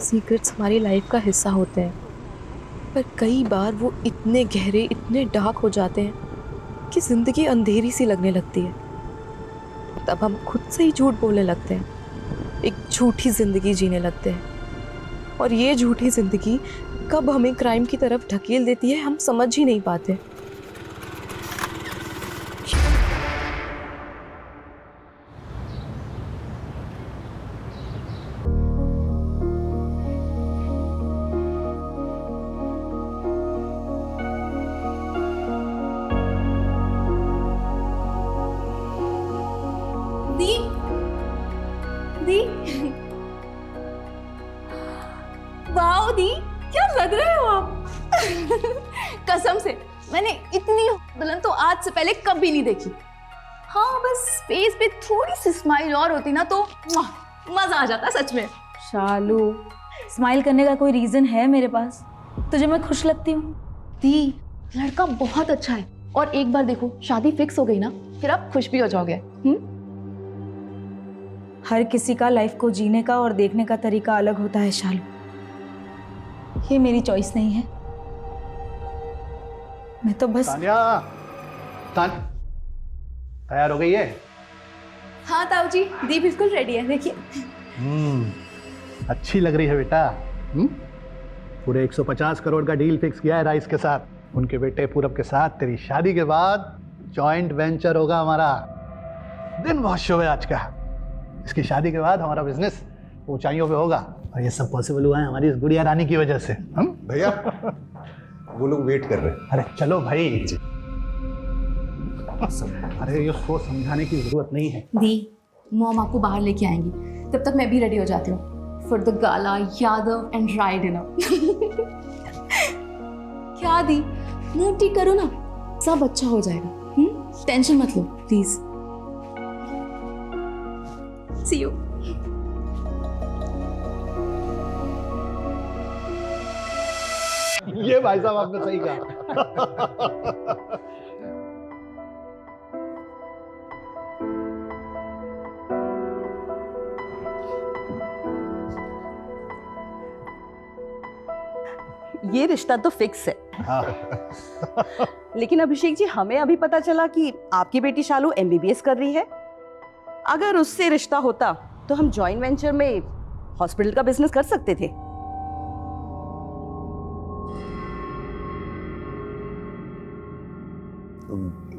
Secrets हमारी life का हिस्सा होते हैं, पर कई बार वो इतने गहरे, इतने डार्क हो जाते हैं कि ज़िंदगी अंधेरी सी लगने लगती है। तब हम खुद से ही झूठ बोलने लगते हैं, एक झूठी ज़िंदगी जीने लगते हैं। और ये झूठी ज़िंदगी कब हमें क्राइम की तरफ ढकेल देती है, हम समझ ही नहीं पाते। दी दी वाओ दी, क्या लग रहे हो आप। कसम से मैंने इतनी दुल्हन तो आज से पहले कभी नहीं देखी। हाँ बस फेस पे थोड़ी सी स्माइल और होती ना तो मजा आ जाता सच में। शालू, स्माइल करने का कोई रीजन है मेरे पास? तुझे मैं खुश लगती हूँ? दी लड़का बहुत अच्छा है, और एक बार देखो शादी फिक्स हो गई ना फिर आप खुश भी हो जाओगे। हर किसी का लाइफ को जीने का और देखने का तरीका अलग होता है शालू, ये मेरी चॉइस नहीं है। मैं तो बस तैयार हो गई है? हाँ ताऊ जी, दी बिल्कुल रेडी है, देखिए। अच्छी लग रही है बेटा। पूरे 150 करोड़ का डील फिक्स किया है राइस के साथ। उनके बेटे पूरब के साथ तेरी शादी के बाद जॉइंट वेंचर होगा हमारा। दिन बहुत शुभ है आज का। इसकी शादी के बाद हमारा बिजनेस ऊंचाइयों पे होगा, और ये सब पॉसिबल हुआ है हमारी इस गुड़िया रानी की वजह से। हम भैया वो लोग वेट कर रहे हैं। अरे चलो भाई। अरे उसको समझाने की जरूरत नहीं है। दी मॉम आपको बाहर लेके आएंगी, तब तक मैं भी रेडी हो जाती हूँ for the gala Yadav and Rai dinner. क्या दी, मूड ठीक करो ना, सब अच्छा हो जाएगा। टेंशन मत लो प्लीज। C you. ये भाई साहब आपने सही कहा। ये रिश्ता तो फिक्स है। हाँ। लेकिन अभिषेक जी, हमें अभी पता चला कि आपकी बेटी शालू MBBS कर रही है। अगर उससे रिश्ता होता तो हम जॉइंट वेंचर में हॉस्पिटल का बिजनेस कर सकते थे।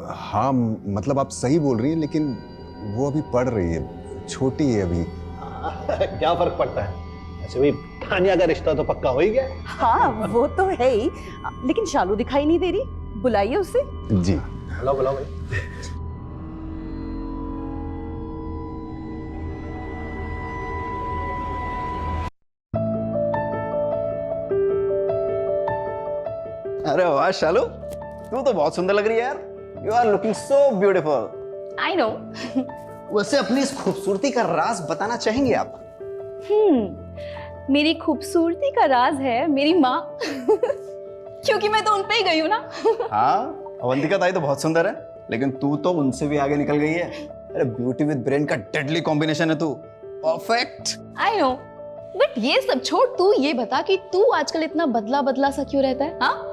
हाँ मतलब आप सही बोल रही हैं, लेकिन वो अभी पढ़ रही है, छोटी है अभी। क्या फर्क पड़ता है? ऐसे भी तानिया का रिश्ता तो पक्का हो ही गया। हाँ वो तो है ही, लेकिन शालू दिखाई नहीं दे रही, बुलाइए उसे। जी बुलाओ बुलाओ भाई। अरे वाह शालू, तू तो बहुत सुंदर लग रही है यार। You are looking so beautiful. I know. वैसे अपनी इस खूबसूरती का राज बताना चाहेंगे आप? मेरी खूबसूरती का राज है मेरी माँ। क्योंकि मैं तो उन पे ही गई हूँ ना। हाँ, अवंतिका ताई तो बहुत सुंदर है, लेकिन तू तो उनसे भी आगे निकल गई है। अरे ब्यूटी विद ब्रेन का डेडली कॉम्बिनेशन है तू। परफेक्ट। आई नो, बट ये सब छोड़, तू ये बता कि तू आजकल इतना बदला बदला सा क्यों रहता है? हाँ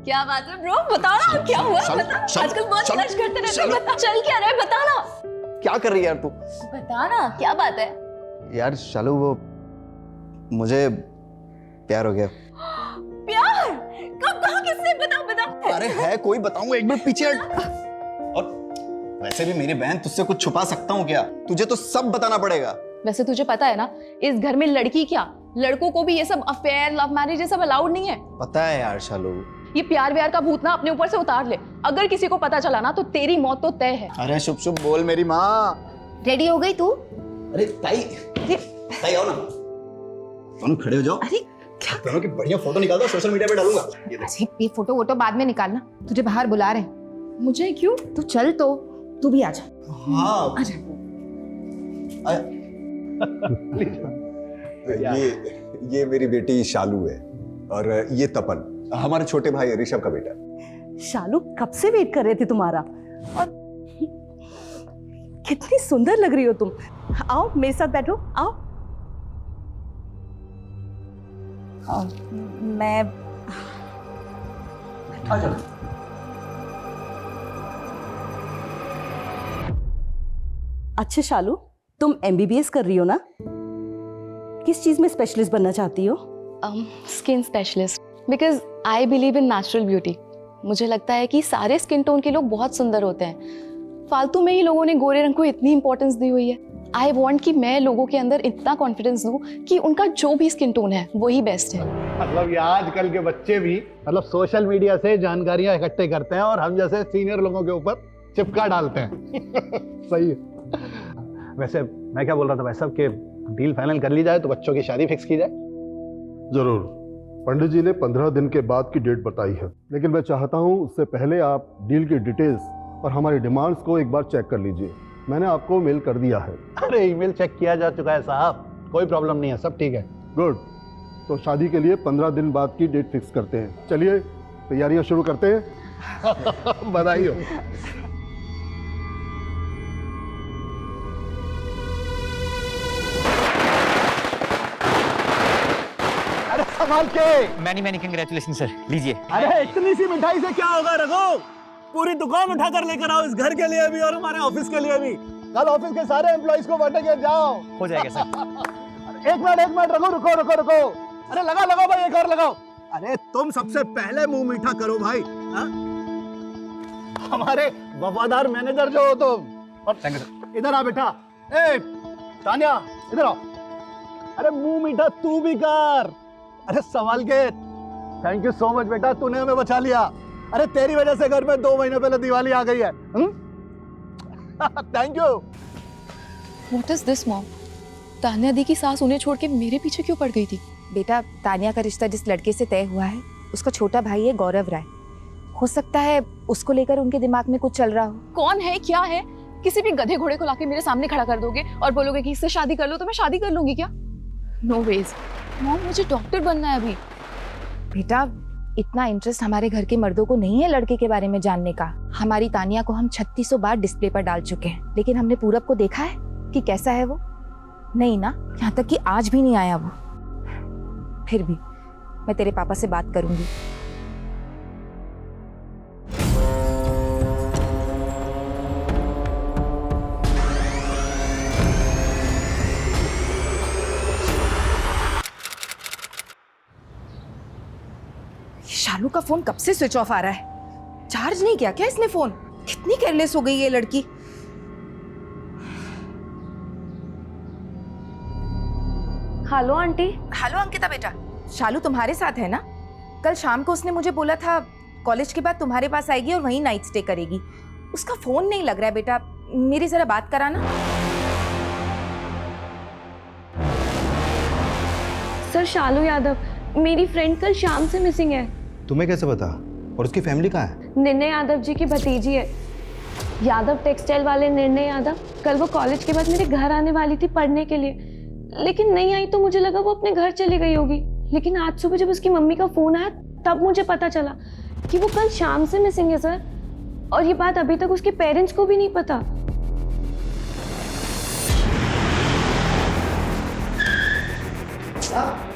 क्या बात है ब्रो, बता ना क्या हुआ? बता, आजकल बहुत फ्लर्ट करते रहते हो, बता चल क्या रहा है, बता ना। क्या कर रही है यार तू? बता ना क्या बात है? यार शालू, वो मुझे प्यार हो गया। प्यार? कब कहा, किससे? बता बता। अरे है कोई, बताऊंगा, एक मिनट पीछे हट। और वैसे भी मेरी बहन, तुझसे कुछ छुपा सकता हूँ क्या? तुझे तो सब बताना पड़ेगा। वैसे तुझे पता है ना, इस घर में लड़की क्या लड़कों को भी ये सब अफेयर, लव मैरिज ये सब अलाउड नहीं है। पता है यार शालू। ये प्यार व्यार का भूत ना अपने ऊपर से उतार ले। अगर किसी को पता चला ना तो तेरी मौत तो तय है। अरे शुभ शुभ बोल मेरी माँ। रेडी हो गई तू? अरे ताई, ताई आओ ना, दोनों खड़े हो जाओ। अरे क्या दोनों की बढ़िया फोटो निकाल दो, सोशल मीडिया पे डालूंगा। ये देख। अरे ये फोटो वोटो बाद में निकालना, तुझे बाहर बुला रहे हैं। मुझे क्यों? तू चल तो, तू भी आजा। हाँ ये मेरी बेटी शालू है, और ये तपन, हमारे छोटे भाई ऋषभ का बेटा। शालू, कब से वेट कर रहे थे तुम्हारा, और कितनी सुंदर लग रही हो तुम। आओ मेरे साथ बैठो, आओ। मैं अच्छा शालू, तुम एमबीबीएस कर रही हो ना? किस चीज में स्पेशलिस्ट बनना चाहती हो? Skin specialist, because I believe in natural beauty. मुझे लगता है कि सारे स्किन टोन के लोग बहुत सुंदर होते हैं। फालतू में ही लोगों ने गोरे रंग को इतनी इंपॉर्टेंस दी हुई है। आई वॉन्ट कि मैं लोगों के अंदर इतना कॉन्फिडेंस दूं कि उनका जो भी स्किन टोन है वही बेस्ट है। मतलब ये आजकल के बच्चे भी मतलब सोशल मीडिया से जानकारियां इकट्ठे करते हैं और हम जैसे सीनियर लोगों के ऊपर चिपका डालते हैं। सही है। वैसे मैं क्या बोल रहा था भाई साहब कि डील फाइनल कर ली जाए तो बच्चों की शादी फिक्स की जाए। जरूर। पंडित जी ने 15 दिन के बाद की डेट बताई है, लेकिन मैं चाहता हूं उससे पहले आप डील की डिटेल्स और हमारी डिमांड्स को एक बार चेक कर लीजिए। मैंने आपको मेल कर दिया है। अरे ईमेल चेक किया जा चुका है साहब, कोई प्रॉब्लम नहीं है, सब ठीक है। गुड। तो शादी के लिए 15 दिन बाद की डेट फिक्स करते हैं। चलिए तैयारियां शुरू करते हैं। बधाई हो। अरे संभाल के। मैनी कंग्रेचुलेशन सर, लीजिए। अरे इतनी सी मिठाई से क्या होगा रघु, पूरी दुकान उठाकर लेकर आओ, इस घर के लिए भी और हमारे ऑफिस के लिए भी। कल ऑफिस के सारे एम्प्लॉइज को बांटेंगे, जाओ। हो जाएगा सर। एक मिनट रुको। अरे लगाओ भाई, एक और लगाओ। अरे तुम सबसे पहले मुंह मीठा करो भाई। हा? हमारे वफादार मैनेजर जो हो तुम। और इधर आ बेटा। ए तानिया इधर आओ। अरे मुंह मीठा तू भी कर। अरे संभाल के। थैंक यू सो मच बेटा, तूने हमें बचा लिया। अरे तेरी वजह से घर में 2 महीने पहले दिवाली आ गई है। Thank you. What is this mom? Tanya दी की सास उन्हें छोड़ के मेरे पीछे क्यों पड़ गई थी? बेटा, तान्या का रिश्ता जिस लड़के से तय हुआ है उसका छोटा भाई है गौरव राय। हो सकता है उसको लेकर उनके दिमाग में कुछ चल रहा हो। कौन है, क्या है? किसी भी गधे घोड़े को लाके मेरे सामने खड़ा कर दोगे और बोलोगे कि इससे शादी कर लो, तो मैं शादी कर लूंगी क्या? नो वेज मॉम, मुझे डॉक्टर बनना है अभी। बेटा, इतना इंटरेस्ट हमारे घर के मर्दों को नहीं है लड़के के बारे में जानने का। हमारी तानिया को हम 3600 बार डिस्प्ले पर डाल चुके हैं, लेकिन हमने पूरब को देखा है कि कैसा है वो? नहीं ना, यहाँ तक कि आज भी नहीं आया वो। फिर भी मैं तेरे पापा से बात करूंगी। शालू का फोन कब से स्विच ऑफ आ रहा है? चार्ज नहीं किया क्या इसने फोन? कितनी केयरलेस हो गई ये लड़की। Hello aunty. हेलो अंकिता बेटा, शालू तुम्हारे साथ है ना? कल शाम को उसने मुझे बोला था कॉलेज के बाद तुम्हारे पास आएगी और वहीं नाइट स्टे करेगी। उसका फोन नहीं लग रहा है बेटा, मेरी जरा बात कराना। सर, शालू यादव, मेरी फ्रेंड कल शाम से मिसिंग है। तुम्हें कैसे पता? और उसकी फैमिली कहाँ है? निर्णय यादव जी की भतीजी है, यादव टेक्सटाइल वाले निर्णय यादव। कल वो कॉलेज के बाद मेरे घर आने वाली थी पढ़ने के लिए, लेकिन नहीं आई तो मुझे लगा वो अपने घर चली गई होगी। लेकिन आज सुबह जब उसकी मम्मी का फोन आया तब मुझे पता चला कि वो कल शाम से मिसिंग है सर, और ये बात अभी तक उसके पेरेंट्स को भी नहीं पता।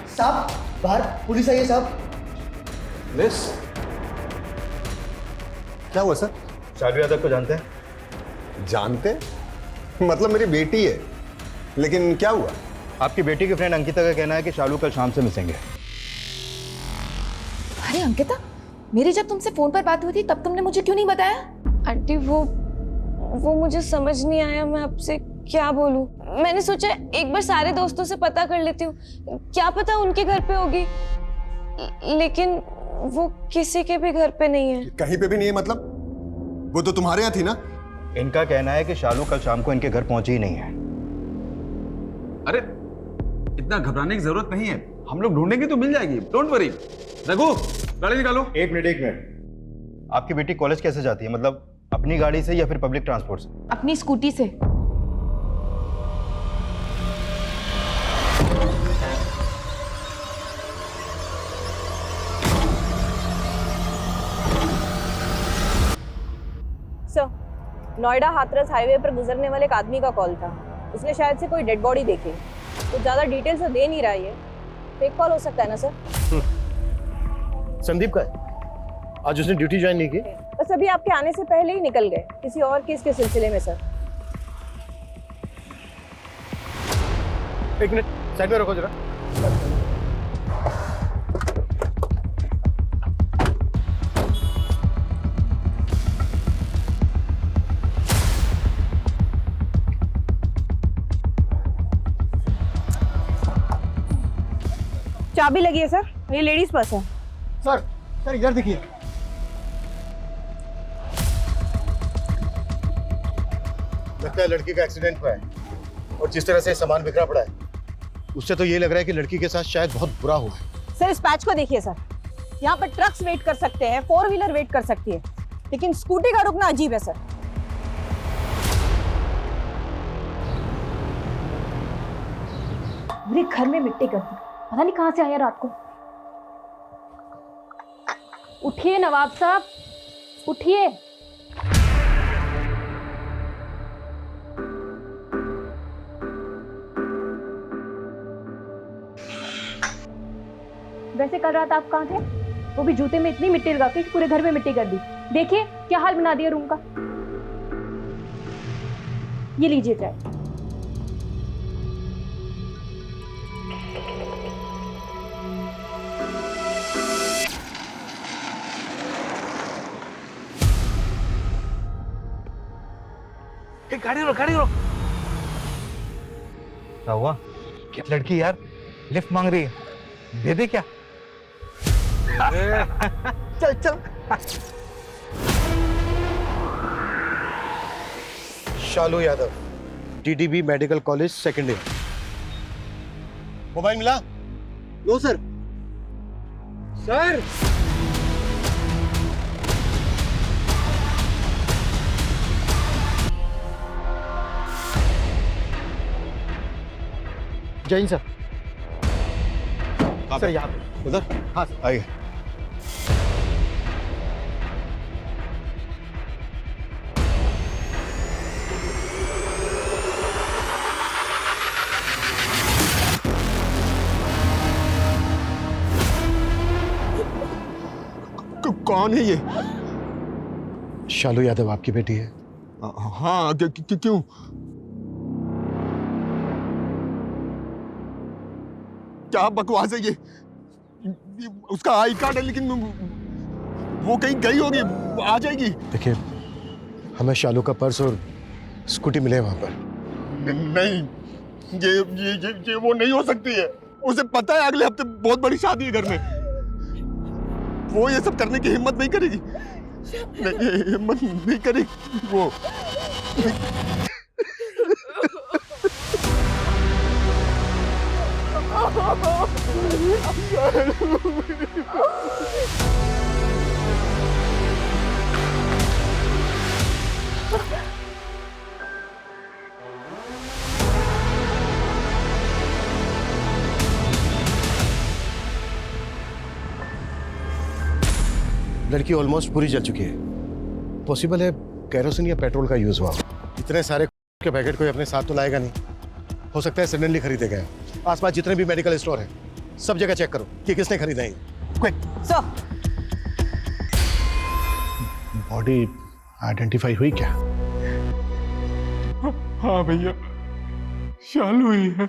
साहब, बाहर पुलिस आई है साहब। पुलिस? क्या हुआ सर? शालू यादव को जानते हैं? जानते? मतलब मेरी बेटी है, लेकिन क्या हुआ? आपकी बेटी की फ्रेंड अंकिता का कहना है कि शालू कल शाम से मिसिंग है। अरे अंकिता, मेरी जब तुमसे फोन पर बात हुई थी तब तुमने मुझे क्यों नहीं बताया? आंटी, वो मुझे समझ नहीं आया मैं आपसे क्या बोलूं। मैंने सोचा एक बार सारे दोस्तों से पता कर लेती हूँ, क्या पता उनके घर पे होगी, लेकिन वो किसी के भी घर पे नहीं है। कहीं पे भी नहीं है मतलब? वो तो तुम्हारे यहाँ थी ना? इनका कहना है कि शालू कल शाम को इनके घर पहुंची ही नहीं है। अरे इतना घबराने की जरूरत नहीं है, हम लोग ढूंढेंगे तो मिल जाएगी, डोंट वरी। रघु, गाड़ी निकालो। एक मिनट। आपकी बेटी कॉलेज कैसे जाती है? मतलब अपनी गाड़ी से या फिर पब्लिक ट्रांसपोर्ट से? अपनी स्कूटी से। सर, नोएडा हाथरस हाईवे पर गुजरने वाले एक आदमी का कॉल था। उसने शायद से कोई डेड बॉडी देखी, तो ज़्यादा डिटेल्स तो दे नहीं रहा है, फेक कॉल हो सकता है ना सर? संदीप का है, आज उसने ड्यूटी ज्वाइन नहीं की। बस अभी आपके आने से पहले ही निकल गए किसी और केस के सिलसिले में सर। एक मिनट साइड में रखो जरा। चाबी लगी है सर, ये लेडीज पर्स है। सर सर इधर देखिए। लगता है लड़की का एक्सीडेंट हुआ है और जिस तरह से सामान बिखरा पड़ा है उससे तो ये लग रहा है कि लड़की के साथ शायद बहुत बुरा हुआ है। सर इस पैच को देखिए सर, यहाँ पर ट्रक्स वेट कर सकते हैं, 4 व्हीलर वेट कर सकती है, लेकिन स्कूटी का रुकना अजीब है सर। मेरे घर में मिट्टी कर दी, पता नहीं कहाँ से आया रात को। उठिए नवाब साहब, उठिए। वैसे कल रात आप कहाँ थे? वो भी जूते में इतनी मिट्टी लगा के कि पूरे घर में मिट्टी कर दी। देखिए क्या हाल बना दिया रूम का। ये लीजिए चाय। गाड़ी रोक, गाड़ी रोक। क्या हुआ? क्या लड़की यार लिफ्ट मांग रही है, दे दे क्या? चल चल। Shalu Yadav, TDB medical college second year. Mobile मिला? No sir. Sir Jain sir. Sir यहाँ पे उधर। हाँ सर आइए। कौन है ये? शालू यादव आपकी बेटी है। हाँ क्यों? क्या बकवास है ये? उसका आई कार्ड है लेकिन वो कहीं गई होगी, आ जाएगी। देखिए हमें शालू का पर्स और स्कूटी मिले वहां पर। नहीं, ये वो नहीं हो सकती है। उसे पता है अगले हफ्ते बहुत बड़ी शादी है घर में। वो ये सब करने की हिम्मत नहीं करेगी। नहीं, हिम्मत नहीं करेगी वो। लड़की ऑलमोस्ट पूरी जल चुकी है। पॉसिबल है कैरोसिन या पेट्रोल का यूज हुआ। इतने सारे के पैकेट कोई अपने साथ तो लाएगा नहीं। हो सकता है सडनली खरीदे गए। आसपास जितने भी मेडिकल स्टोर हैं सब जगह चेक करो कि किसने खरीदा है। Quick sir. बॉडी आइडेंटिफाई हुई क्या? हाँ भैया, शालू ही है।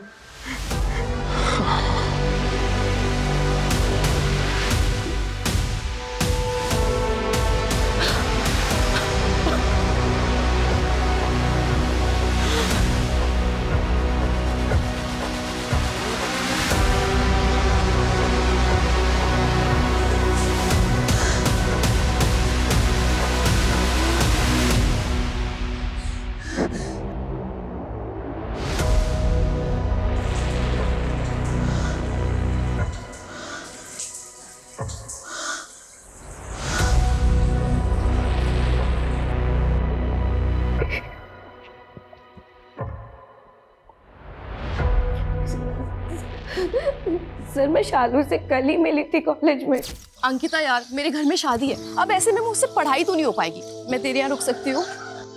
सर मैं शालू से कल ही मिली थी कॉलेज में। अंकिता यार, मेरे घर में शादी है, अब ऐसे में मुझसे पढ़ाई तो नहीं हो पाएगी। मैं तेरे यहाँ रुक सकती हूँ?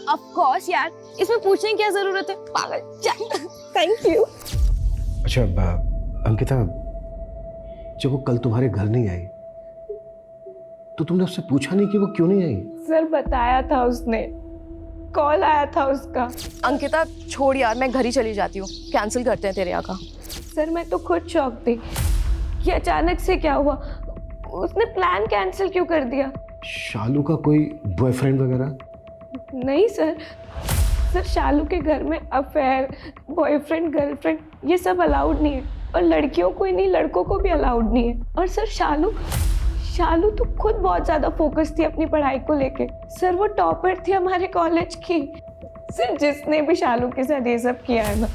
ऑफ कोर्स यार, इसमें पूछने की क्या जरूरत है, पागल। Thank you. अच्छा अंकिता, जब वो कल तुम्हारे घर नहीं आई तो तुमने उससे पूछा नहीं कि वो क्यों नहीं आई? सर बताया था उसने, कॉल आया था उसका। अंकिता छोड़ यार, मैं घर ही चली जाती हूँ, कैंसिल करते हैं तेरे यहाँ का। सर मैं तो खुद शॉक थी कि अचानक से क्या हुआ, उसने प्लान कैंसिल क्यों कर दिया। शालू का कोई बॉयफ्रेंड वगैरह? नहीं सर, सर शालू के घर में अफेयर, बॉयफ्रेंड, गर्लफ्रेंड ये सब अलाउड नहीं है, और लड़कियों को ही नहीं लड़कों को भी अलाउड नहीं है। और सर शालू तो खुद बहुत ज्यादा फोकस थी अपनी पढ़ाई को लेके। सर वो टॉपर थी हमारे कॉलेज की। सर जिसने भी शालू के साथ ये सब किया है ना,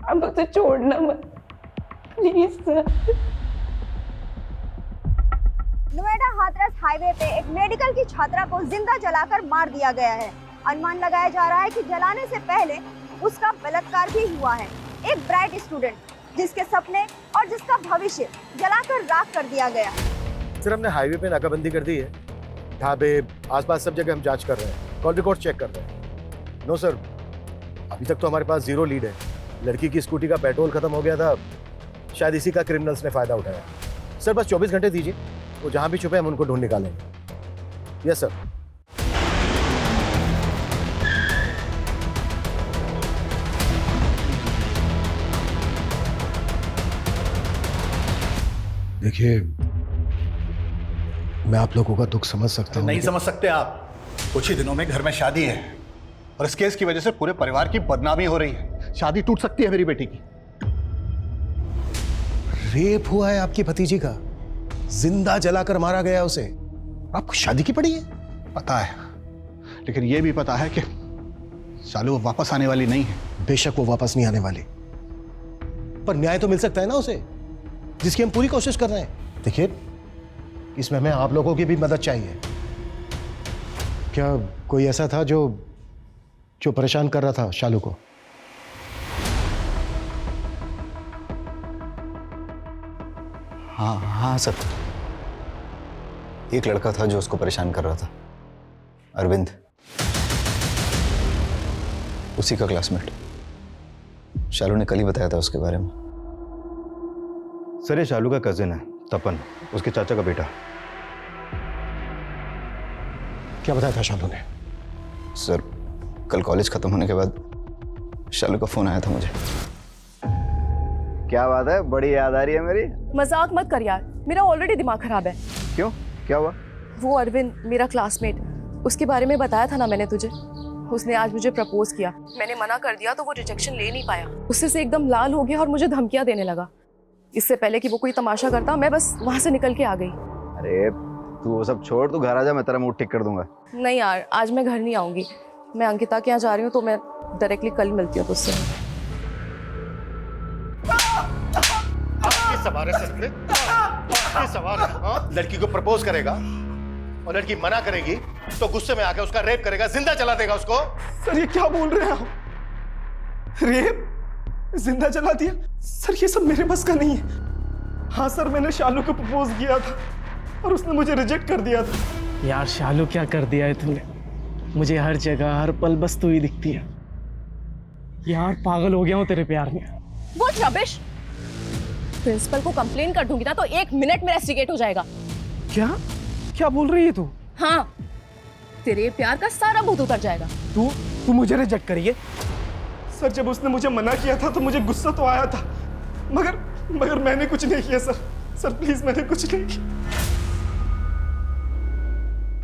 अब उसे छोड़ना मत please sir. Noida Hathras highway पे एक मेडिकल की छात्रा को जिंदा जलाकर मार दिया गया है। अनुमान लगाया जा रहा है कि जलाने से पहले उसका बलात्कार भी हुआ है। एक ब्राइट स्टूडेंट जिसके सपने और जिसका भविष्य जलाकर राख कर दिया गया। सर हमने हाईवे पे नाकाबंदी कर दी है, ढाबे आसपास सब जगह हम जांच कर रहे हैं, कॉल रिकॉर्ड चेक कर रहे हैं। नो सर, अभी तक तो हमारे पास 0 लीड है। लड़की की स्कूटी का पेट्रोल खत्म हो गया था, शायद इसी का क्रिमिनल्स ने फायदा उठाया। सर बस 24 घंटे दीजिए, वो जहां भी छुपे हम उनको ढूंढ निकालेंगे। Yes sir. देखिए मैं आप लोगों का दुख समझ सकता हूँ। नहीं समझ सकते आप, कुछ ही दिनों में घर में शादी है और इस केस की वजह से पूरे परिवार की बदनामी हो रही है। शादी टूट सकती है मेरी बेटी की। रेप हुआ है आपकी भतीजी का, जिंदा जलाकर मारा गया उसे, आपको शादी की पड़ी है? पता है, लेकिन यह भी पता है कि शालू वापस आने वाली नहीं है। बेशक वो वापस नहीं आने वाली, पर न्याय तो मिल सकता है ना उसे, जिसकी हम पूरी कोशिश कर रहे हैं। देखिए इसमें हमें आप लोगों की भी मदद चाहिए। क्या कोई ऐसा था जो परेशान कर रहा था शालू को? हाँ सर, एक लड़का था जो उसको परेशान कर रहा था, अरविंद, उसी का क्लासमेट। शालू ने कल ही बताया था उसके बारे में। सर ये शालू का कजिन है, तपन, उसके चाचा का बेटा। क्या बताया था शालू ने? सर कल कॉलेज खत्म होने के बाद शालू का फोन आया था मुझे। क्या बात है, बड़ी याद आ रही है मेरी। मजाक मत कर यार, मेरा ऑलरेडी दिमाग खराब है। क्यों, क्या हुआ? वो अरविंद मेरा क्लासमेट, उसके बारे में बताया था ना मैंने तुझे। उसने आज मुझे प्रपोज किया, मैंने मना कर दिया तो वो रिजेक्शन ले नहीं पाया। उससे से एकदम लाल हो गया और मुझे धमकियां देने लगा। इससे पहले कि वो कोई तमाशा करता मैं बस वहां से निकल के आ गई। अरे तू वो सब छोड़, तू घर आ जा, मैं तेरा मूड ठीक कर दूंगा। नहीं यार, आज मैं घर नहीं आऊंगी, मैं अंकिता के यहाँ जा रही हूँ, तो मैं डायरेक्टली कल मिलती हूँ तुझसे। लड़की को प्रपोज करेगा और लड़की मना करेगी तो गुस्से में आकर उसका रेप करेगा, जिंदा जला देगा उसको। सर ये क्या बोल रहे हैं आप? रेप, जिंदा जला दिया? सर ये सब मेरे बस का नहीं है। हाँ सर, मैंने शालू को प्रपोज किया था और उसने मुझे रिजेक्ट कर दिया था। यार शालू क्या कर दिया है तुमने? मुझे हर जगह हर पल बस तू ही दिखती है। यार पागल हो गया हूँ तेरे प्यार में। वो रबिश, प्रिंसिपल को कंप्लेन कर दूंगी ना तो 1 मिनट में रेस्टिकेट हो जाएगा। क्या क्या बोल रही है तू? हाँ, तेरे प्यार का सारा भूत उतर जाएगा। तू मुझे रिजेक्ट करिए? सर जब उसने मुझे मना किया था तो मुझे गुस्सा तो आया था, मगर मैंने कुछ नहीं किया सर। सर प्लीज, मैंने कुछ नहीं किया।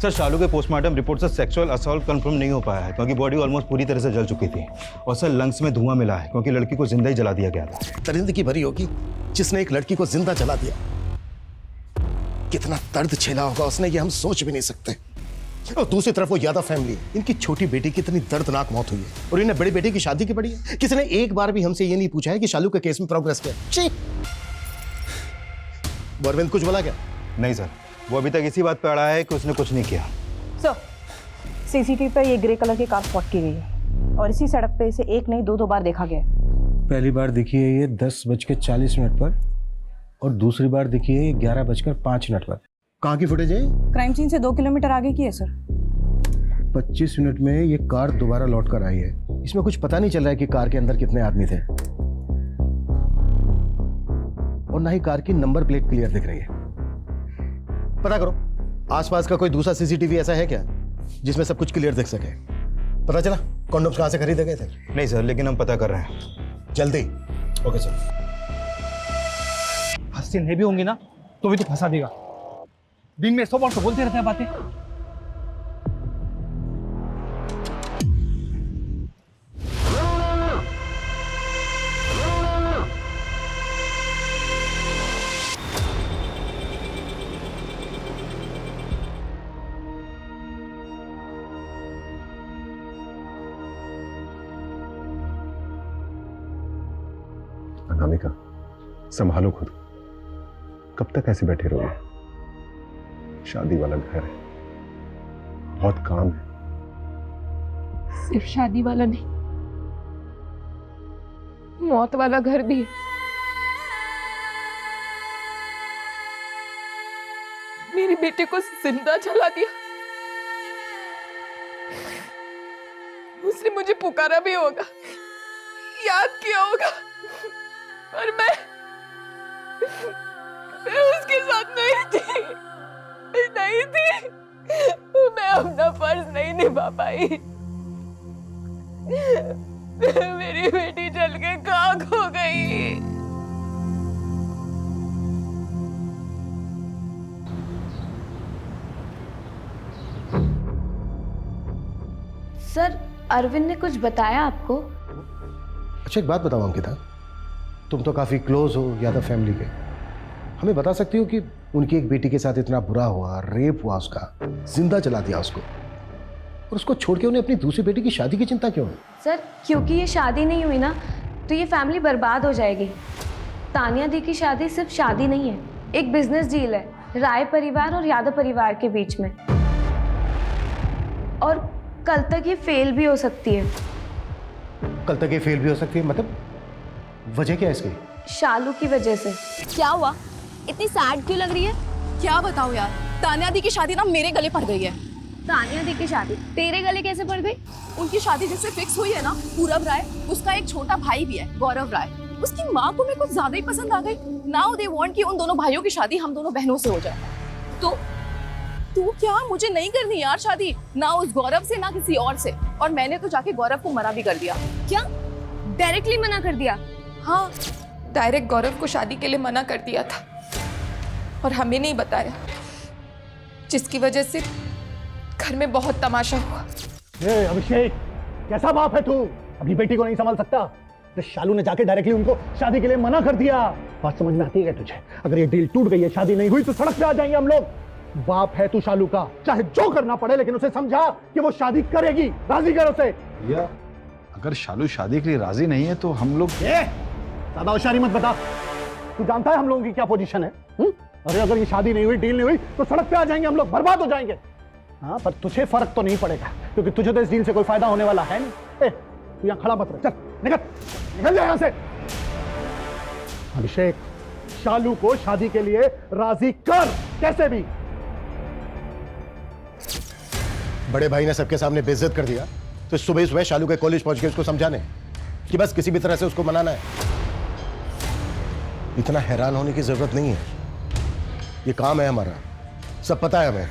सर शालू के पोस्टमार्टम रिपोर्ट से सेक्सुअल असॉल्ट कंफर्म नहीं हो पाया है क्योंकि बॉडी ऑलमोस्ट पूरी तरह से जल चुकी थी, और सर लंग्स में धुआं मिला है क्योंकि लड़की को जिंदा ही जला दिया गया था। दरिंदगी भरी होगी जिसने एक लड़की को जिंदा जला दिया। कितना दर्द झेला होगा उसने, ये हम सोच भी नहीं सकते। और दूसरी तरफ वो यादव फैमिली, इनकी छोटी बेटी की इतनी दर्दनाक मौत हुई है और इन्हें बड़ी बेटी की शादी की पड़ी है। किसी ने एक बार भी हमसे ये नहीं पूछा है कि शालू के केस में प्रोग्रेस क्या? अरविंद कुछ बोला क्या? नहीं सर, वो अभी तक इसी बात पे अड़ा है कि उसने कुछ नहीं किया। सर सीसीटीवी पर ये ग्रे कलर की कार स्पॉट की गई है और इसी सड़क पे इसे 1 नहीं 2 बार देखा गया है। पहली बार दिखी है ये 10:40 पर और दूसरी बार दिखी है ये 11:05 पर। कहाँ की फुटेज है? क्राइम सीन से 2 किलोमीटर आगे की है सर। 25 मिनट में ये कार दोबारा लौट कर आई है। इसमें कुछ पता नहीं चल रहा है कि कार के अंदर कितने आदमी थे। और और ना ही कार की नंबर प्लेट क्लियर दिख रही है। पता करो आसपास का कोई दूसरा सीसीटीवी ऐसा है क्या जिसमें सब कुछ क्लियर दिख सके? पता चला कॉन्डोम्स कहाँ से खरीदे गए थे? नहीं सर, लेकिन हम पता कर रहे हैं। जल्दी। Okay sir. हस्ती नहीं भी होंगी ना तो भी तो फंसा देगा। दिन में 100 बार तो बोलते रहते हैं बातें। अनामिका, संभालो खुद। कब तक ऐसे बैठे रहोगे? शादी वाला घर है, बहुत काम है। सिर्फ शादी वाला नहीं, मौत वाला घर भी है। मेरे बेटे को जिंदा जला दिया। उसने मुझे पुकारा भी होगा, याद किया होगा, पर मैं उसके साथ नहीं थी। मैं अपना फर्ज नहीं निभा पाई। मेरी बेटी जल के खाक हो गई। सर, अरविंद ने कुछ बताया आपको? अच्छा एक बात बताओ अंकिता, तुम तो काफ़ी क्लोज हो यादव फैमिली के, हमें बता सकती हो कि उनकी एक बेटी के साथ इतना बुरा हुआ, रेप हुआ उसका, जिंदा जला दिया उसको, और उसको छोड़ के उन्हें अपनी दूसरी बेटी की शादी की चिंता क्यों है? सर, क्योंकि ये शादी नहीं हुई ना तो ये फैमिली बर्बाद हो जाएगी। तानिया दी की शादी सिर्फ शादी नहीं है, एक बिजनेस डील है राय परिवार और यादव परिवार के बीच में, और कल तक ये फेल भी हो सकती है। कल तक ये फेल भी हो सकती है? मतलब वजह क्या है इसकी? शालू की वजह से। क्या हुआ? इतनी सैड क्यों लग रही है? क्या बताऊं यार, तानिया दी की शादी ना मेरे गले पड़ गई है। तानिया दी की शादी तेरे गले कैसे पड़ गई? उनकी शादी जिससे फिक्स हुई है ना, पूरब राय, उसका एक छोटा भाई भी है, गौरव राय। उसकी माँ को मेरे कुछ ज्यादा ही पसंद आ गई। नाउ दे वांट कि उन दोनों भाइयों की शादी हम दोनों बहनों से हो जाए। तो तू क्या, मुझे नहीं करनी यार शादी, ना उस गौरव से ना किसी और से। और मैंने तो जाके गौरव को मना भी कर दिया। क्या डायरेक्टली मना कर दिया? हाँ, डायरेक्ट गौरव को शादी के लिए मना कर दिया था और हमें नहीं बताया, जिसकी वजह से घर में बहुत तमाशा हुआ। अभिषेक, कैसा बाप है तू? अपनी बेटी को नहीं संभाल सकता? तो शालू ने जाके डायरेक्टली उनको शादी के लिए मना कर दिया। बात समझ में आती है तुझे? अगर ये डील टूट गई है, शादी नहीं हुई, तो सड़क पे आ जाएंगे हम लोग। बाप है तू शालू का, चाहे जो करना पड़े, लेकिन उसे समझा कि वो शादी करेगी। राजी कर उसे। भैया, अगर शालू शादी के लिए राजी नहीं है तो हम लोग ज्यादा होशियारी मत बता। तू जानता है हम लोगों की क्या पोजीशन है? अरे अगर ये शादी नहीं हुई, डील नहीं हुई, तो सड़क पे आ जाएंगे हम लोग, बर्बाद हो जाएंगे। हाँ, पर तुझे फर्क तो नहीं पड़ेगा, क्योंकि तुझे तो इस डील से कोई फायदा होने वाला है नहीं। तू यहाँ खड़ा मत रह, चल निकल जा यहाँ से। अभिषेक, शालू को शादी के लिए राजी कर, कैसे भी। बड़े भाई ने सबके सामने बेइज्जत कर दिया, तो सुबह सुबह शालू के कॉलेज पहुंच के उसको समझाने कि बस किसी भी तरह से उसको मनाना है। इतना हैरान होने की जरूरत नहीं है, ये काम है हमारा। सब पता है हमें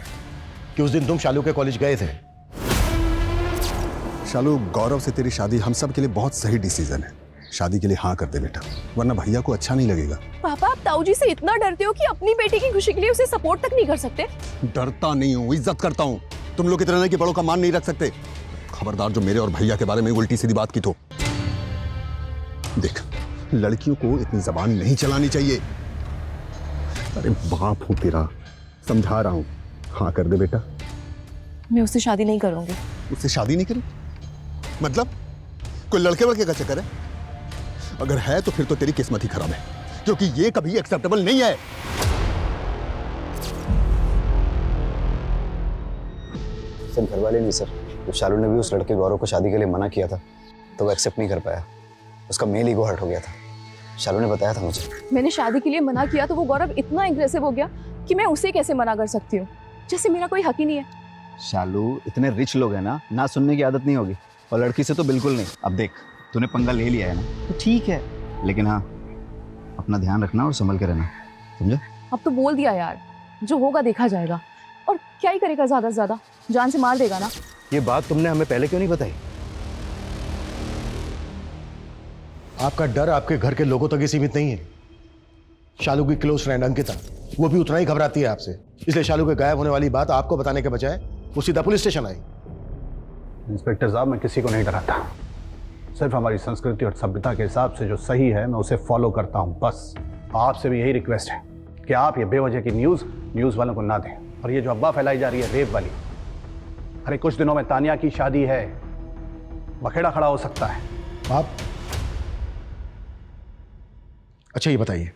कि उस दिन तुम शालू के कॉलेज गए थे। शालू, गौरव से तेरी शादी हम सब के लिए बहुत सही डिसीजन है। शादी के लिए हाँ कर दे बेटा, वरना भैया को अच्छा नहीं लगेगा। पापा, आप ताऊ जी से इतना डरते हो कि अपनी बेटी की खुशी के लिए उसे सपोर्ट तक नहीं कर सकते? डरता नहीं हूँ, इज्जत करता हूँ। तुम लोग इतने कि बड़ों का मान नहीं रख सकते। खबरदार जो मेरे और भैया के बारे में उल्टी सीधी बात की तो। देख, लड़कियों को इतनी जबान नहीं चलानी चाहिए। अरे बाप हूं तेरा, समझा रहा हूं। हाँ कर दे बेटा। मैं उससे शादी नहीं करूंगी। उससे शादी नहीं करूं? मतलब कोई लड़के वड़के का चक्कर है? अगर है तो फिर तो तेरी किस्मत ही खराब है, क्योंकि ये कभी एक्सेप्टेबल नहीं है। सिर्फ घर वाले नहीं सर, जब शालू ने भी उस लड़के गौरव को शादी के लिए मना किया था तो वो एक्सेप्ट नहीं कर पाया। उसका मेल ईगो हर्ट हो गया था। शालू ने बताया था मुझे। मैंने शादी के लिए मना किया तो वो गौरव इतना एग्रेसिव हो गया कि मैं उसे कैसे मना कर सकती हूँ, जैसे मेरा कोई हक ही नहीं है। शालू, इतने रिच लोग हैं ना, ना सुनने की आदत नहीं होगी, और लड़की से तो बिल्कुल नहीं। अब देख, तूने पंगा ले लिया है ना, तो ठीक है, लेकिन हाँ, अपना ध्यान रखना और संभल के रहना, समझे? अब तो बोल दिया यार, जो होगा देखा जाएगा। और क्या ही करेगा, ज्यादा से ज्यादा जान से मार देगा ना। ये बात तुमने हमें पहले क्यों नहीं बताई? आपका डर आपके घर के लोगों तक ही सीमित नहीं है। शालू की क्लोज फ्रेंड अंकिता, वो भी उतना ही घबराती है आपसे, इसलिए शालू के गायब होने वाली बात आपको बताने के बजाय वो सीधा पुलिस स्टेशन आई। इंस्पेक्टर साहब, मैं किसी को नहीं डराता, सिर्फ हमारी संस्कृति और सभ्यता के हिसाब से जो सही है मैं उसे फॉलो करता हूँ, बस। आपसे भी यही रिक्वेस्ट है कि आप ये बेवजह की न्यूज़ वालों को ना दें। और ये जो अफवाह फैलाई जा रही है रेप वाली, अरे कुछ दिनों में तानिया की शादी है, बखेड़ा खड़ा हो सकता है। आप अच्छा ये बताइए,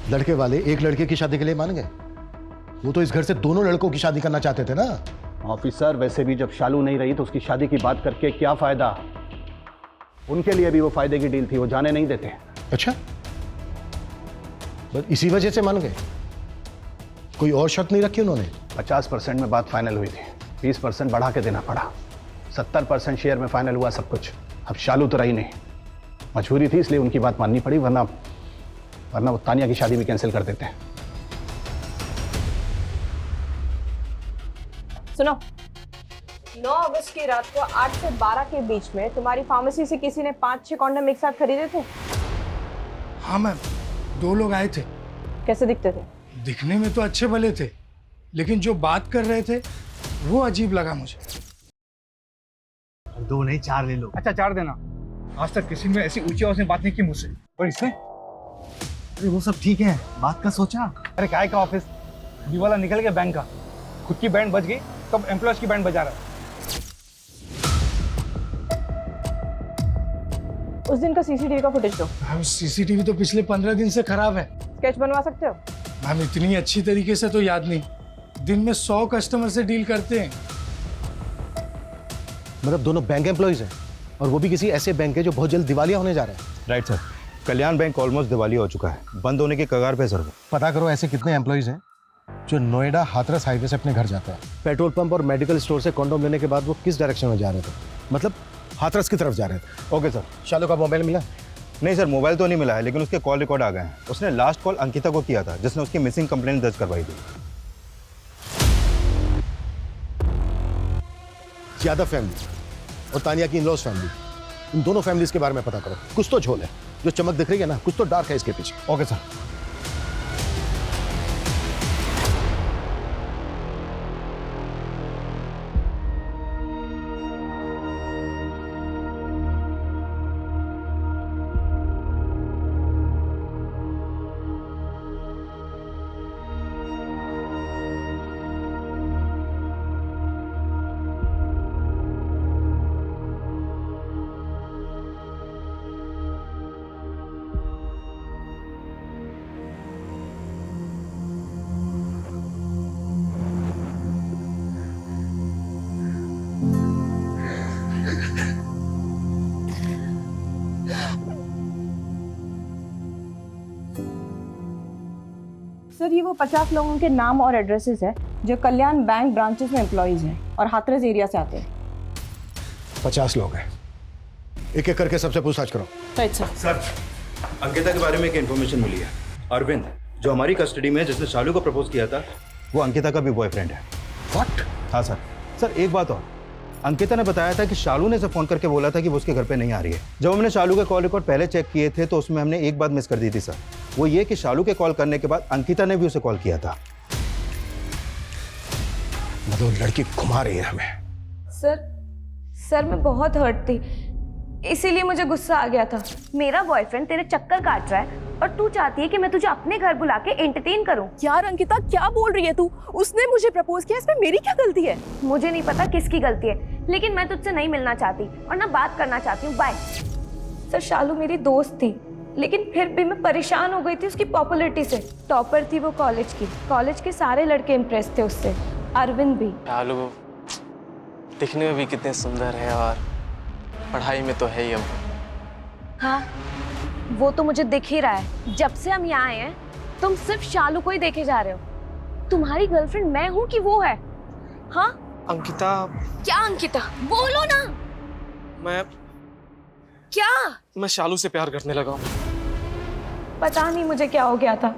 लड़के वाले एक लड़के की शादी के लिए मान गए? वो तो इस घर से दोनों लड़कों की शादी करना चाहते थे ना। ऑफिसर, वैसे भी जब शालू नहीं रही तो उसकी शादी की बात करके क्या फायदा? उनके लिए भी वो फायदे की डील थी, वो जाने नहीं देते। अच्छा, बस इसी वजह से मान गए? कोई और शर्त नहीं रखी उन्होंने? 50% में बात फाइनल हुई थी, 20% बढ़ा के देना पड़ा, 70% शेयर में फाइनल हुआ सब कुछ। अब शालू तो रही नहीं, मजबूरी थी इसलिए उनकी बात माननी पड़ी, वरना वो तानिया की शादी भी कैंसिल कर देते हैं। सुनो, 9 अगस्त की रात को 8 से 12 के बीच में तुम्हारी फार्मेसी से किसी ने 5-6 कॉन्डम एक साथ खरीदे थे? हाँ मैम, 2 लोग आए थे। कैसे दिखते थे? दिखने में तो अच्छे भले थे, लेकिन जो बात कर रहे थे वो अजीब लगा मुझे। 2 नहीं 4 ले लो। अच्छा 4 देना। आज तक किसी ने ऐसी ऊंची आवाज में बात नहीं की मुझसे, और इसने? अरे वो सब ठीक है, बात का सोचा। अरे काय का ऑफिस, बी वाला निकल गया बैंक का, खुद की बैंड बज गई, तब एम्प्लॉयज की बैंड बजा रहा है। उस दिन का सीसीटीवी का फुटेज दो। मैम सीसीटीवी तो पिछले 15 दिन से खराब है। स्केच बनवा सकते हो? मैम इतनी अच्छी तरीके से तो याद नहीं, दिन में 100 कस्टमर से डील करते हैं। मतलब दोनों बैंक एम्प्लॉइज हैं, और वो भी किसी ऐसे बैंक है जो बहुत जल्द दिवालिया होने जा रहा है। राइट सर, कल्याण बैंक ऑलमोस्ट दिवालिया हो चुका है, बंद होने के कगार पे सर। वो पता करो ऐसे कितने एम्प्लॉइज हैं जो नोएडा हाथरस हाईवे से अपने घर जाते हैं। पेट्रोल पंप और मेडिकल स्टोर से कॉन्डोम लेने के बाद वो किस डायरेक्शन में जा रहे थे? मतलब हाथरस की तरफ जा रहे थे। Okay sir. शालू का मोबाइल मिला? नहीं सर, मोबाइल तो नहीं मिला है, लेकिन उसके कॉल रिकॉर्ड आ गए हैं। उसने लास्ट कॉल अंकिता को किया था, जिसने उसकी मिसिंग कंप्लेंट दर्ज करवाई थी। यादव फैमिली और तानिया की इन-लॉज फैमिली, इन दोनों फैमिलीज के बारे में पता करो। कुछ तो झोल है, जो चमक दिख रही है ना, कुछ तो डार्क है इसके पीछे। Okay sir. सर, ये वो 50 लोगों के नाम और एड्रेसेस है जो कल्याण बैंक ब्रांचेस में एम्प्लॉइज हैं और हाथरस एरिया से आते हैं। 50 लोग हैं, एक एक करके सबसे पूछताछ करो। Right sir. सर, अंकिता के बारे में एक इन्फॉर्मेशन मिली है। अरविंद, जो हमारी कस्टडी में है, जिसने शालू को प्रपोज किया था, वो अंकिता का भी बॉयफ्रेंड है। व्हाट? हाँ सर। सर एक बात और, अंकिता ने बताया था कि शालू ने उसे फोन करके बोला था कि वो उसके घर पे नहीं आ रही है। जब हमने शालू के कॉल रिकॉर्ड पहले चेक किए थे तो उसमें हमने एक बात मिस कर दी थी सर, वो ये कि शालू के कॉल करने के बाद अंकिता ने भी उसे कॉल किया था। मतलब लड़की घुमा रही है हमें। सर मैं बहुत हर्ट थी, इसीलिए मुझे गुस्सा आ गया था। मेरा बॉयफ्रेंड तेरे चक्कर काट रहा है और तू चाहती है कि मैं तुझे अपने घर बुला के एंटरटेन करूं। यार अंकिता, क्या बोल रही है तू? उसने मुझे प्रपोज किया, इसमें मेरी क्या गलती है? मुझे नहीं पता किसकी गलती है, लेकिन मैं तुझसे नहीं मिलना चाहती और ना बात करना चाहती हूँ। बाय। सर, शालू मेरी दोस्त थी, लेकिन फिर भी मैं परेशान हो गई थी उसकी पॉपुलैरिटी से। टॉपर थी वो कॉलेज की, कॉलेज के सारे लड़के इम्प्रेस थे उससे, अरविंद भी। शालू दिखने में भी कितने सुंदर है और पढ़ाई में तो है ही। अब हाँ, वो तो मुझे दिख ही रहा है। जब से हम यहाँ आए हैं तुम सिर्फ शालू को ही देखे जा रहे हो। तुम्हारी गर्लफ्रेंड मैं हूँ कि वो है? हाँ अंकिता। क्या अंकिता? बोलो ना। मैं क्या? शालू से प्यार करने लगा हूँ। पता नहीं मुझे क्या हो गया था।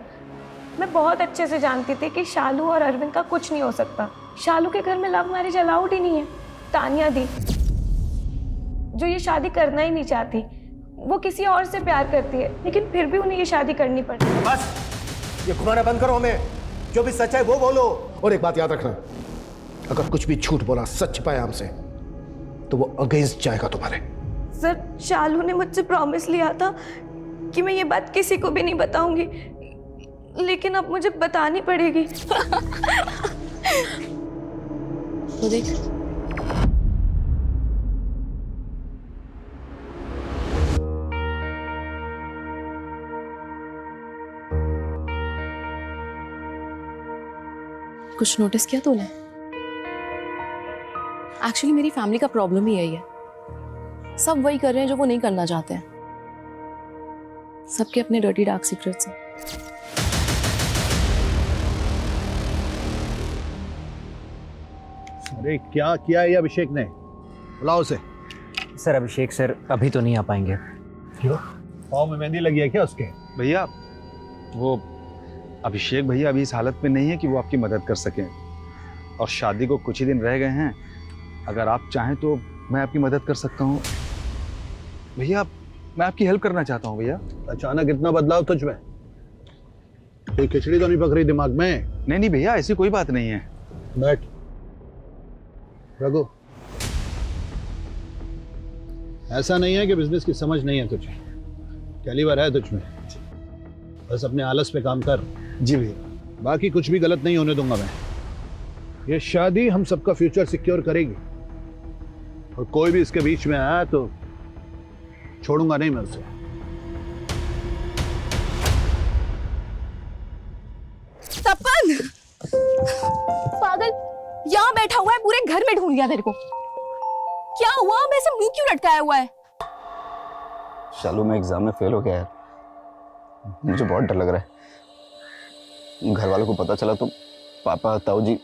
मैं बहुत अच्छे से जानती थी कि शालू और अरविंद का कुछ नहीं हो सकता। शालू के घर में लव मैरिज अलाउड ही नहीं है। तानिया दी, जो ये शादी करना ही नहीं चाहती, वो किसी और से प्यार करती है, लेकिन फिर भी उन्हें ये शादी करनी पड़ती है। बस ये घुमाना बंद करो हमें, जो भी सच है वो बोलो। और एक बात याद रखना, अगर कुछ भी झूठ बोला, सच पाया हमसे, तो वो अगेंस्ट जाएगा तुम्हारे। सर, शालू ने मुझसे प्रॉमिस लिया था कि मैं ये बात किसी को भी नहीं बताऊंगी, लेकिन अब मुझे बतानी पड़ेगी। तो देख, कुछ नोटिस किया तूने? एक्चुअली मेरी फैमिली का प्रॉब्लम ही यही है, सब वही कर रहे हैं जो वो नहीं करना चाहते हैं। सबके अपने डर्टी डार्क सीक्रेट्स हैं। अरे क्या किया है ये अभिषेक ने? बुलाओ उसे। सर अभिषेक सर अभी तो नहीं आ पाएंगे। क्यों? पाँव में मेहंदी लगी है क्या उसके? भैया वो अभिषेक भैया अभी इस हालत में नहीं है कि वो आपकी मदद कर सकें, और शादी को कुछ ही दिन रह गए हैं। अगर आप चाहें तो मैं आपकी मदद कर सकता हूँ भैया। मैं आपकी हेल्प करना चाहता हूँ भैया। अचानक इतना बदलाव तुझ में? कोई खिचड़ी तो नहीं पक रही दिमाग में? नहीं भैया, ऐसी कोई बात नहीं है। बैठ। रघु, ऐसा नहीं है कि बिजनेस की समझ नहीं है तुझे, कैलिबर है तुझ में। बस अपने आलस पे काम कर। जी भैया। बाकी कुछ भी गलत नहीं होने दूंगा मैं। ये शादी हम सबका फ्यूचर सिक्योर करेगी, और कोई भी इसके बीच में आया तो छोड़ूंगा नहीं मैं उसे। तपन पागल, यहाँ बैठा हुआ है, पूरे घर में ढूंढ लिया तेरे को। क्या हुआ? अब ऐसे मुंह क्यों लटकाया हुआ है? शालू, मैं एग्जाम में फेल हो गया यार, मुझे बहुत डर लग रहा है। घर वालों को पता चला तो पापा ताऊ जी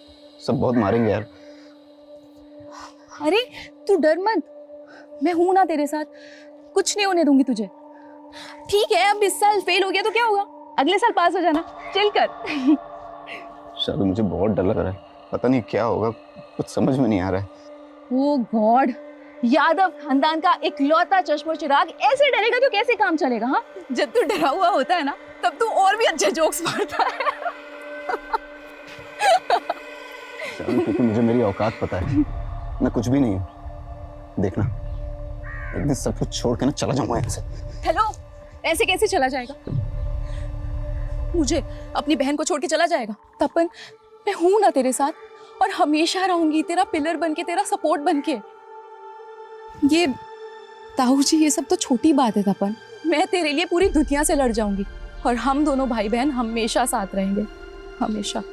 सब बहुत मारेंगे यार। अरे तू डर मत, मैं हूं ना तेरे साथ, कुछ नहीं होने दूंगी तुझे। ठीक है, अब इस साल फेल हो गया तो क्या होगा, अगले साल पास हो जाना। चिल कर। शालू, मुझे बहुत डर लग रहा है, पता नहीं क्या होगा, कुछ समझ में नहीं आ रहा है। ओ गॉड, यादव खानदान का इकलौता चश्मो चिराग ऐसे डरेगा तो कैसे काम चलेगा? हाँ, जब तू डरा हुआ होता है ना, तब तू और भी अच्छे जोक्स मारता है। शालू, क्योंकि मुझे मेरी औकात पता है, मैं कुछ भी नहीं हूँ। देखना, एक दिन सब कुछ छोड़ के ना चला जाऊंगा यहाँ से। हेलो, ऐसे कैसे चला जाएगा? मुझे अपनी बहन को छोड़ के चला जाएगा? तपन, मैं हूं ना तेरे साथ, और हमेशा रहूंगी, तेरा पिलर बनके, तेरा सपोर्ट बनके। ये ताऊ जी, ये सब तो छोटी बात है तपन। मैं तेरे लिए पूरी दुनिया से लड़ जाऊंगी, और हम दोनों भाई बहन हमेशा साथ रहेंगे, हमेशा।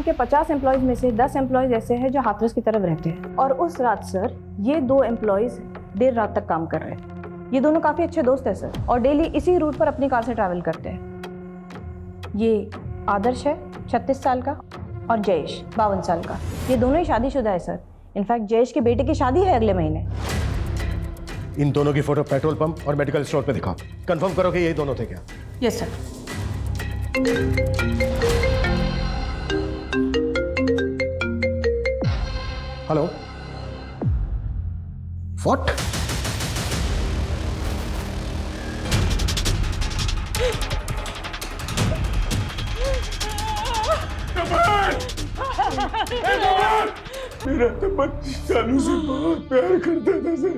के 50 एम्प्लॉयज में से 10 एम्प्लॉयज ऐसे हैं जो हाथरस की तरफ रहते हैं, और उस रात सर ये 2 एम्प्लॉयज देर रात तक काम कर रहे हैं। ये दोनों काफ़ी अच्छे दोस्त हैं सर, और डेली इसी रूट पर अपनी कार से ट्रैवल करते हैं। ये आदर्श है 36 साल का, और जयेश 52 साल का। ये दोनों ही शादीशुदा है सर। इनफैक्ट जयेश के बेटे की शादी है अगले महीने। इन दोनों की फोटो पेट्रोल पंप और मेडिकल स्टोर पे दिखाओ, कंफर्म करो कि यही दोनों थे क्या। Yes sir. Hello, what? मेरा तपन शालू से बहुत प्यार करता था सर,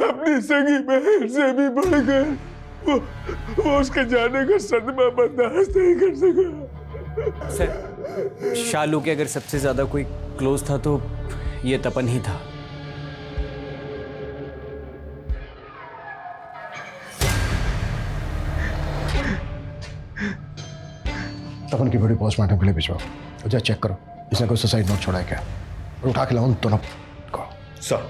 अपनी सगी बहन से भी बढ़कर। वो उसके जाने का सदमा बर्दाश्त नहीं कर सका। सर शालू के अगर सबसे ज्यादा कोई क्लोज था तो ये तपन ही था। तपन की बॉडी पोस्टमार्टम के लिए भिजवाओ और जा चेक करो इसने कोई सुसाइड नोट छोड़ा है क्या, और उठा के लाओ उन दोनों को। सर।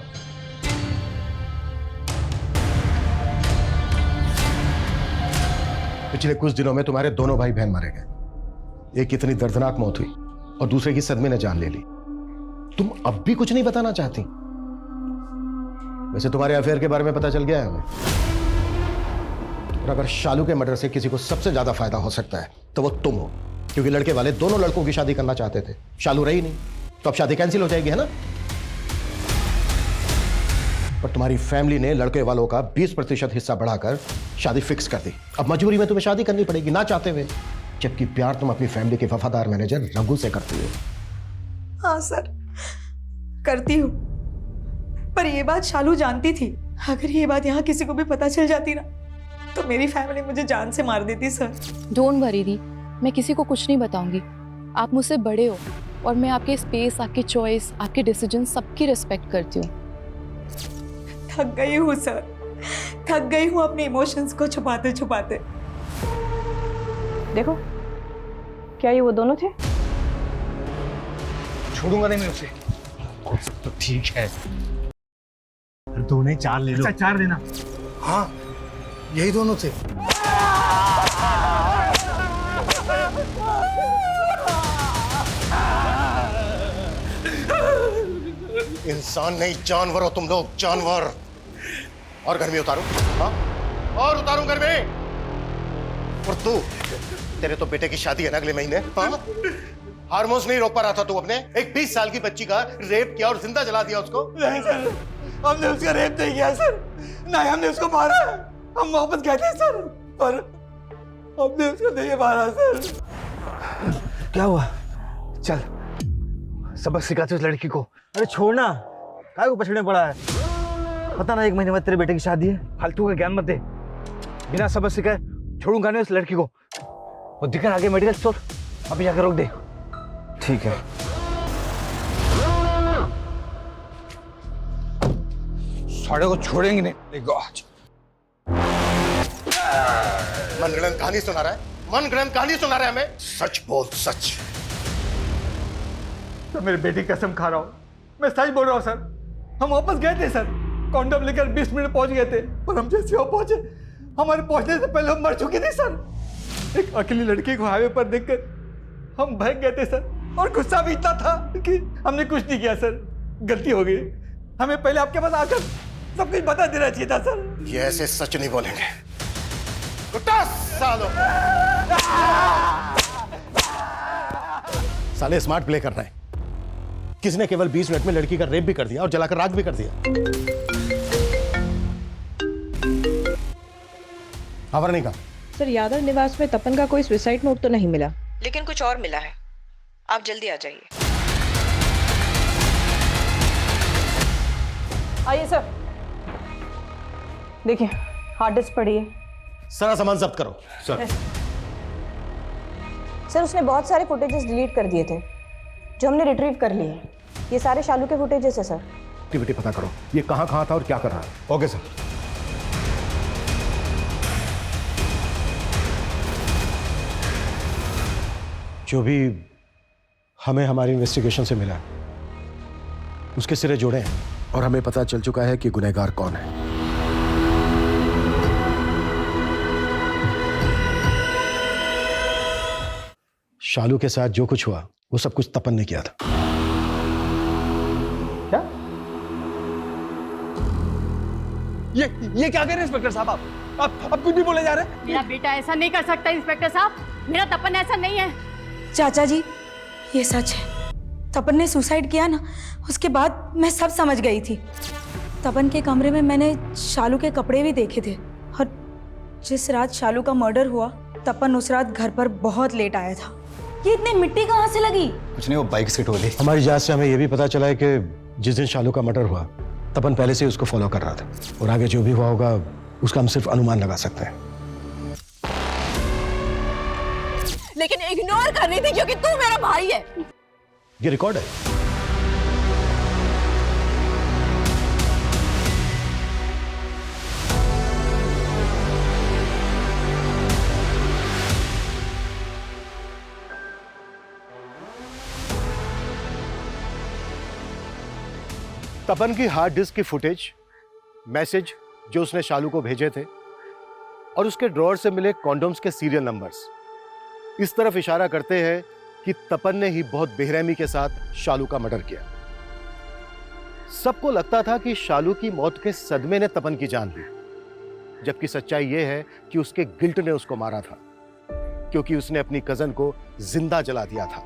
पिछले कुछ दिनों में तुम्हारे दोनों भाई बहन मारे गए। एक इतनी दर्दनाक मौत हुई और दूसरे की सदमे ने जान ले ली। तुम अब भी कुछ नहीं बताना चाहती? वैसे तुम्हारे अफेयर के बारे में पता चल गया है हमें, और अगर शालू के मर्डर से किसी को सबसे ज्यादा फायदा हो सकता है तो वो तुम हो, क्योंकि लड़के वाले दोनों लड़कों की शादी करना चाहते थे। शालू रही नहीं तो अब शादी कैंसिल हो जाएगी, है ना? पर तुम्हारी फैमिली ने लड़के वालों का 20% हिस्सा बढ़ाकर शादी फिक्स कर दी। अब मजबूरी में तुम्हें शादी करनी पड़ेगी ना चाहते हुए, जबकि प्यार तुम अपनी फैमिली के वफादार मैनेजर रघु से करती हो। हाँ सर, करती हूँ, पर ये बात शालू जानती थी। अगर ये बात यहाँ किसी को भी पता चल जाती ना तो मेरी फैमिली मुझे जान से मार देती सर। डोंट वरी दी, मैं किसी को कुछ नहीं बताऊंगी। आप मुझसे बड़े हो और मैं आपके स्पेस, आपकी चॉइस, आपके डिसीजन सबकी रिस्पेक्ट करती हूँ। थक गई हूँ सर, थक गई हूँ अपने इमोशंस को छुपाते छुपाते। देखो, क्या ये वो दोनों थे? छोड़ूंगा नहीं मैं उसे। तो ठीक है, दो नहीं 4 ले लो। अच्छा 4 देना। हाँ यही दोनों थे। इंसान नहीं जानवर हो तुम लोग, जानवर। और गर्मी उतारो, हाँ और उतारूं गर्मी। और तू, तेरे तो बेटे की शादी है ना अगले महीने, हाँ? हार्मोन्स नहीं रोक पा रहा था तू अपने? एक 20 साल की बच्ची का रेप किया और जिंदा जला दिया उसको। नहीं सर, हमने उसका रेप नहीं किया सर, नहीं हमने उसको मारा है। हम वापस गए थे सर, पर हमने उसको नहीं मारा सर। क्या हुआ? चल सबक सिखाते उस लड़की को। अरे छोड़ना, काय को पछड़ने पड़ा है? पता ना 1 महीने बाद तेरे बेटे की शादी है, फालतू का ज्ञान मत दे। बिना सबक सिखाए छोड़ूंगा नहीं उस लड़की को। वो दिखा आगे मेडिकल स्टोर, अभी जाकर रोक दे। ठीक है। साढ़े को छोड़ेंगे नहीं। मनगढ़ंत कहानी सुना रहा है, मनगढ़ंत कहानी सुना रहा है हमें। सच बोल, सच। तो मेरी बेटी कसम खा रहा हूँ, मैं सच बोल रहा हूँ सर। हम वापस गए थे सर, कॉन्डम लेकर 20 मिनट पहुंच गए थे, और हम जैसे वहां पहुंचे, हमारे पहुंचने से पहले हम मर चुके थे सर। एक अकेली लड़की को हाईवे पर देखकर हम भाग गए थे सर, और गुस्सा भी इतना था कि हमने कुछ नहीं किया सर। गलती हो गई, हमें पहले आपके पास आकर सब कुछ बता देना चाहिए था सर। ये ऐसे सच नहीं बोलेंगे। कुत्ता सालो, साले स्मार्ट प्ले कर रहे हैं। किसने केवल 20 मिनट में लड़की का रेप भी कर दिया और जलाकर राख भी कर दिया। खबर नहीं कहा सर, यादव निवास में तपन का कोई सुसाइड नोट तो नहीं मिला, लेकिन कुछ और मिला है। आप जल्दी आ जाइए। आइए सर, देखिए हार्ड डिस्क पड़ी है। सारा सामान जब्त करो। सर सर, उसने बहुत सारे फुटेजेस डिलीट कर दिए थे जो हमने रिट्रीव कर लिए हैं। ये सारे शालू के फुटेजेस है सर। एक्टिविटी पता करो, ये कहां कहां था और क्या कर रहा है। Okay sir. जो भी हमें हमारी इन्वेस्टिगेशन से मिला उसके सिरे जोड़े हैं, और हमें पता चल चुका है कि गुनहगार कौन है। शालू के साथ जो कुछ हुआ वो सब कुछ तपन ने किया था। क्या? ये क्या कर रहे हैं इंस्पेक्टर साहब? आप कुछ भी बोले जा रहे हैं। मेरा बेटा ऐसा नहीं कर सकता इंस्पेक्टर साहब, मेरा तपन ऐसा नहीं है। चाचा जी, ये सच है। तपन ने सुसाइड किया ना, उसके बाद मैं सब समझ गई थी। तपन के कमरे में मैंने शालू के कपड़े भी देखे थे, और जिस रात शालू का मर्डर हुआ तपन उस रात घर पर बहुत लेट आया था। ये इतनी मिट्टी कहाँ से लगी? कुछ नहीं, वो बाइक से टोली। हमारी जांच से हमें यह भी पता चला है कि जिस दिन शालू का मर्डर हुआ तपन पहले से ही उसको फॉलो कर रहा था, और आगे जो भी हुआ होगा उसका हम सिर्फ अनुमान लगा सकते हैं। लेकिन इग्नोर कर रही थी क्योंकि तू मेरा भाई है। ये रिकॉर्ड है। तपन की हार्ड डिस्क की फुटेज, मैसेज जो उसने शालू को भेजे थे और उसके ड्रॉअर से मिले कॉन्डोम्स के सीरियल नंबर्स इस तरफ इशारा करते हैं कि तपन ने ही बहुत बेरहमी के साथ शालू का मर्डर किया। सबको लगता था कि शालू की मौत के सदमे ने तपन की जान ली, जबकि सच्चाई यह है कि उसके गिल्ट ने उसको मारा था, क्योंकि उसने अपनी कजन को जिंदा जला दिया था।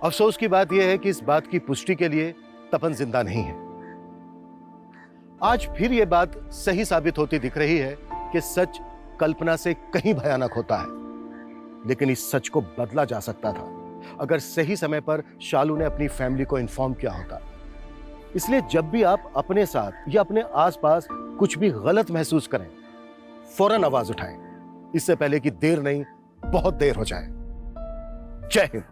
अफसोस की बात यह है कि इस बात की पुष्टि के लिए तपन जिंदा नहीं है। आज फिर यह बात सही साबित होती दिख रही है कि सच कल्पना से कहीं भयानक होता है, लेकिन इस सच को बदला जा सकता था अगर सही समय पर शालू ने अपनी फैमिली को इन्फॉर्म किया होता। इसलिए जब भी आप अपने साथ या अपने आसपास कुछ भी गलत महसूस करें, फौरन आवाज उठाएं, इससे पहले कि देर नहीं बहुत देर हो जाए। जय हिंद।